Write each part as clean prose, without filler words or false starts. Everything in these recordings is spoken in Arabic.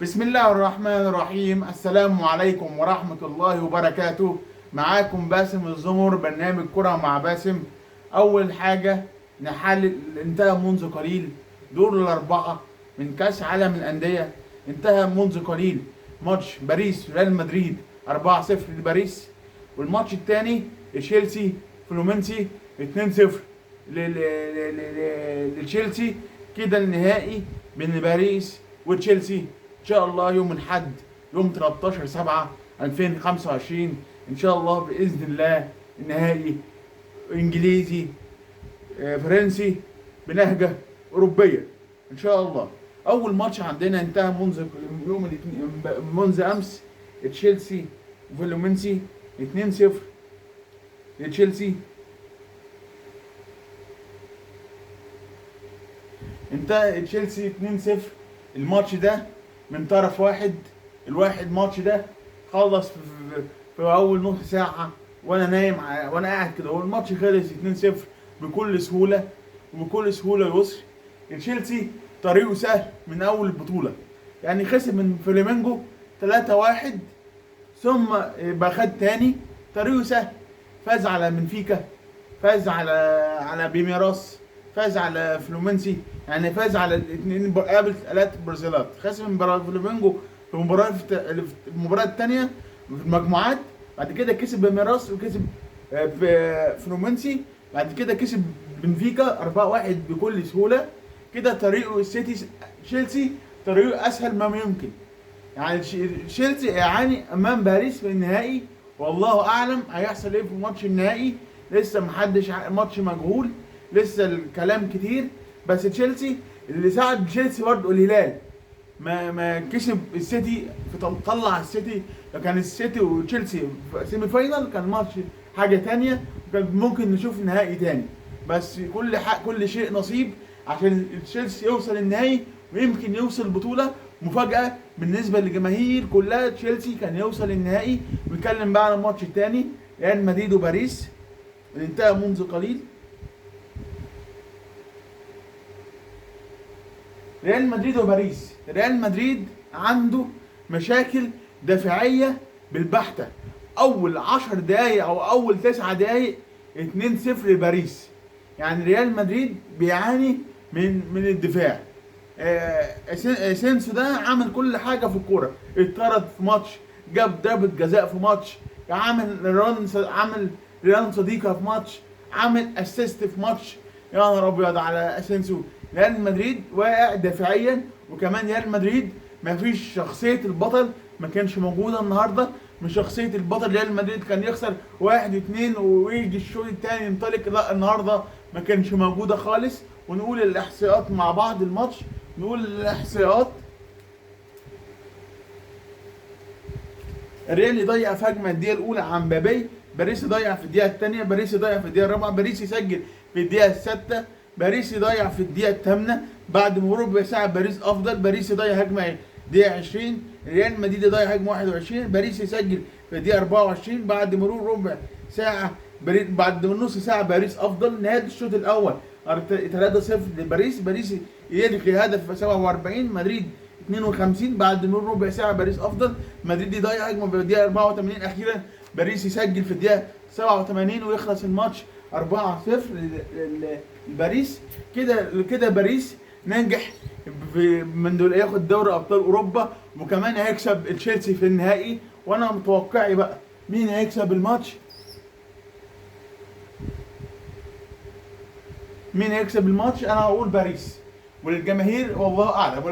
بسم الله الرحمن الرحيم. السلام عليكم ورحمة الله وبركاته. معاكم باسم الزمر، برنامج كرة مع باسم. أول حاجة نحلل انتهى منذ قليل دور الأربعة من كأس عالم الأندية. انتهى منذ قليل ماتش باريس ريال مدريد 4-0 لباريس، والماتش الثاني تشيلسي فلومنسي 2-0 لتشيلسي. كده النهائي بين باريس وتشيلسي ان شاء الله يوم الاحد يوم 13/7/2025 ان شاء الله باذن الله. النهائي انجليزي فرنسي بلهجه اوروبيه ان شاء الله. اول ماتش عندنا انتهى منذ امس تشيلسي وفلومنسي 2-0 لتشيلسي. انتهى تشيلسي 2-0. الماتش ده من طرف واحد. الماتش ده خلص في اول نص ساعة وانا نايم وانا قاعد كده، هو الماتش خلص 2-0 بكل سهولة ويسر. تشيلسي طريقه سهل من اول البطولة، يعني خسر من فلامينجو 3-1 ثم بقى خد تاني. طريقه سهل، فاز على بنفيكا، فاز على بيميراس، فاز على فلومنسي، يعني فاز على الاثنين قابل 3 برازيلات. خسر من فلامينجو في المباراة الثانية في المجموعات، بعد كده كسب بيميراس وكسب في فلومنسي، بعد كده كسب بنفيكا 4-1 بكل سهولة. كده طريقه تشيلسي طريقه اسهل ما يمكن. يعني تشيلسي يعاني امام باريس في النهائي، والله اعلم هيحصل ايه في ماتش النهائي. لسه محدش ماتش مجهول، لسه الكلام كتير. بس تشيلسي اللي ساعد تشيلسي برضه الهلال ما كسب السيتي، طلع السيتي. لو كان السيتي وتشيلسي في سيمي فاينال كان ماتش حاجه تانية، كان ممكن نشوف نهائي تاني. بس كل شيء نصيب عشان تشيلسي يوصل النهائي ويمكن يوصل البطوله. مفاجاه بالنسبه للجماهير كلها، تشيلسي كان يوصل النهائي. ونتكلم بقى عن الماتش الثاني ريال مدريد وباريس اللي انتهى منذ قليل. ريال مدريد عنده مشاكل دفاعيه بالبحته. اول 10 دقائق او اول 9 دقائق 2-0 لباريس. يعني ريال مدريد بيعاني من الدفاع. اسينسيو ده عمل كل حاجه في الكوره، اتطرد في ماتش، جاب ضربه جزاء في ماتش، عمل ريان صديقه في ماتش، عمل اسيست في ماتش. يا نهار ابيض على اسينسيو. ريال مدريد واقع دفاعيا، وكمان ريال مدريد ما فيش شخصيه البطل، ما كانش موجوده النهارده. مش شخصيه البطل. ريال مدريد كان يخسر 1-2 ويجي الشوط الثاني ينطلق، لا النهارده ما كانش موجوده خالص. ونقول الاحصائيات مع بعض الماتش. نقول الاحصائيات: الريال يضيع في هجمه الدقيقه الاولى عن مبابي، باريس يضيع في الدقيقه الثانيه، باريس يضيع في الدقيقه الرابعه، باريس يسجل في الدقيقه السادسه، باريس يضيع في الدقيقه الثامنه. بعد مرور ربع ساعه باريس افضل، باريس يضيع هجمه الدقيقه 20، ريال مدريد يضيع هجمه 21، باريس يسجل في الدقيقه 24. بعد مرور ربع ساعه بعد نص ساعه باريس افضل. نهايه الشوط الاول 3-0 لباريس، باريس يلغي هدف في 47، مدريد 52. بعد مرور ربع ساعه باريس افضل، مدريد يضيع هجمه في الدقيقه 84. اخيرا باريس يسجل في الدقيقه 87 ويخلص الماتش 4-0 لباريس. كده باريس ننجح من دول ياخد دوري ابطال اوروبا، وكمان هيكسب تشيلسي في النهائي. وانا متوقعي بقى مين هيكسب الماتش. انا هقول باريس، وللجماهير والله اعلم.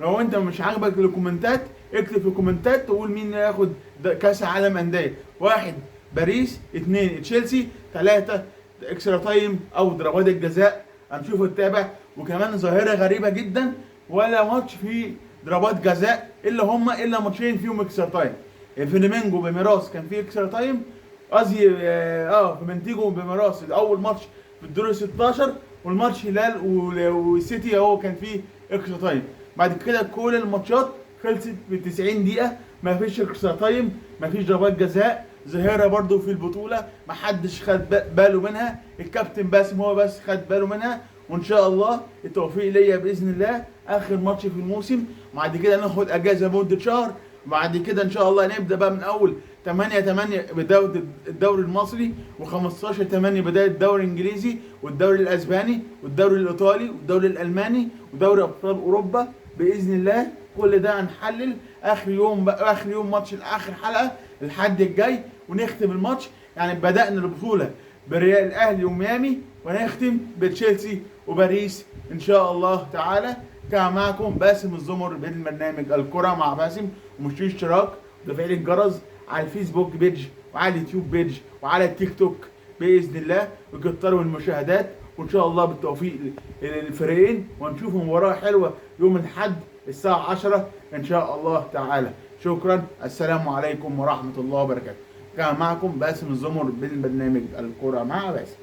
ولو انت مش عاجبك الكومنتات، اكتب في الكومنتات تقول مين ياخد كاس عالم انديه. 1 باريس، 2 تشيلسي، 3 اكسترا تايم او ضربات الجزاء. هنشوف التابع. وكمان ظاهره غريبه جدا، ولا ماتش فيه ضربات جزاء الا ماتشين فيهم اكسترا تايم. فلامينجو بميراس كان فيه اكسترا تايم، قصدي فلامينجو بميراس اول ماتش في الدور 16، والماتش هلال والسيتي هو كان فيه اكسترا تايم. بعد كده كل الماتشات خلصت ب 90 دقيقة، ما فيش اكسترا تايم، ما فيش ضربات جزاء. ظاهرة برضو في البطولة ما حدش خد باله منها، الكابتن باسم هو بس خد باله منها. وان شاء الله التوفيق ليا باذن الله. اخر ماتش في الموسم، بعد كده ناخد اجازه مده شهر، بعد كده ان شاء الله نبدا بقى من اول 8/8 بدايه الدوري المصري، و15/8 بدايه الدوري الانجليزي والدوري الاسباني والدوري الايطالي والدوري الالماني ودوري ابطال اوروبا باذن الله. كل ده هنحلل اخر يوم بقى، اخر يوم ماتش اخر حلقه الحد الجاي، ونختم الماتش. يعني بدانا البطوله بريال الاهلي وميامي، ونختم بتشيلسي وباريس ان شاء الله تعالى. كان معكم باسم الزمر بالبرنامج الكرة مع باسم، ومش اشتراك وتفعيل الجرس على الفيسبوك بيج وعلى اليوتيوب بيج وعلى التيك توك باذن الله، وكتروا المشاهدات، وان شاء الله بالتوفيق للفريقين، ونشوف مباراه حلوه يوم الاحد الساعه 10 ان شاء الله تعالى. شكرا، السلام عليكم ورحمه الله وبركاته. كان معكم باسم الزمر بالبرنامج الكرة مع باسم.